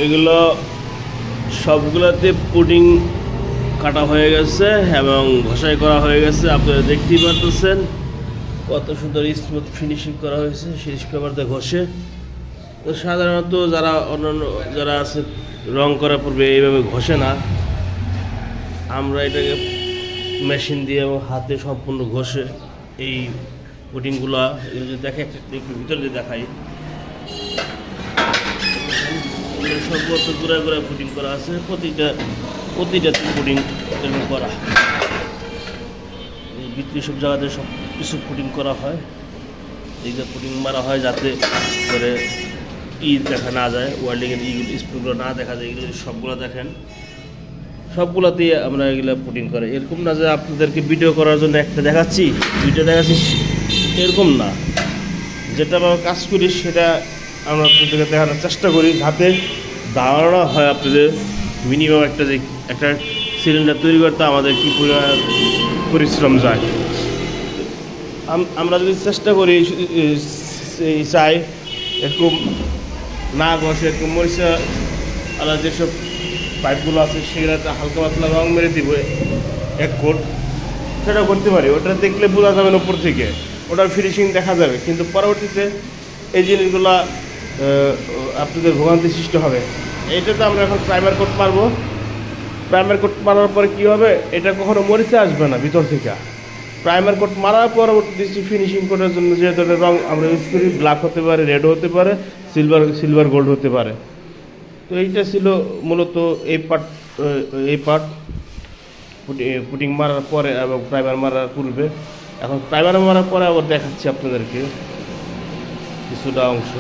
এগুলো সবগুলোতে পুডিং কাটা হয়ে গেছে এবং ঘষাই করা হয়ে গেছে। আপনারা দেখতেই পারতেছেন কত সুন্দর স্মুথ ফিনিশিং করা হয়েছে সিরিজ পেপার দিয়ে ঘষে। তো সাধারণত যারা অন্যান্য যারা আছে রং করার পূর্বে এইভাবে ঘষে না, আমরা এটাকে মেশিন দিয়ে এবং হাতে সম্পূর্ণ ঘষে এই পুডিংগুলো এগুলো যদি দেখে একটু ভিতরে দিয়ে দেখাই, সর্বত্র গুঁড়ায় গুঁড়ায় পুডিং করা আছে। প্রতিটা পুডিং এরকম করা, এই ভিতরে সব জায়গাতে সব কিছু পুডিং করা হয়। এইগুলো পুডিং মারা হয় যাতে করে দেখা না যায়, ওয়ার্ল্ডিংয়ের স্প্রুগুলো না দেখা যায়। এগুলো সবগুলো দেখেন, সবগুলোতেই আমরা এগুলো পুডিং করে। এরকম না যে আপনাদেরকে ভিডিও করার জন্য একটা দেখাচ্ছি এরকম না। যেটা আমরা কাজ করি সেটা আমরা আপনাদেরকে দেখানোর চেষ্টা করি, যাতে ধারণা হয় আপনাদের মিনিমাম একটা সিলিন্ডার তৈরি করতে আমাদের কী পরিশ্রম যায়। আমরা যদি চেষ্টা করি চাই এরকম না ঘষে এরকম মরিচা আলাদা যেসব পাইপগুলো আছে সেগুলোতে হালকা পাতলা রং মেরে দিব এক কোট, সেটা করতে পারি। ওটা দেখলে বোঝা যাবে না উপর থেকে, ওটার ফিনিশিং দেখা যাবে, কিন্তু পরবর্তীতে এই জিনিসগুলো আপনাদের ভোগান্তি সৃষ্টি হবে। এইটাতে আমরা এখন প্রাইমার কোট মারবো। প্রাইমার কোট মারার পরে কী হবে, এটা কখনো মরিচে আসবে না ভিতর থেকে। প্রাইমার কোট মারার পরবর্তী ফিনিশিং করার জন্য যে ধরনের রং আমরা ইউজ করি, ব্ল্যাক হতে পারে, রেড হতে পারে, সিলভার গোল্ড হতে পারে। তো এইটা ছিল মূলত এই পার্ট পুডিং মারার পরে এবং প্রাইমার মারার পূর্বে। এখন প্রাইমার মারার পরে আবার দেখাচ্ছি আপনাদেরকে কিছুটা অংশ।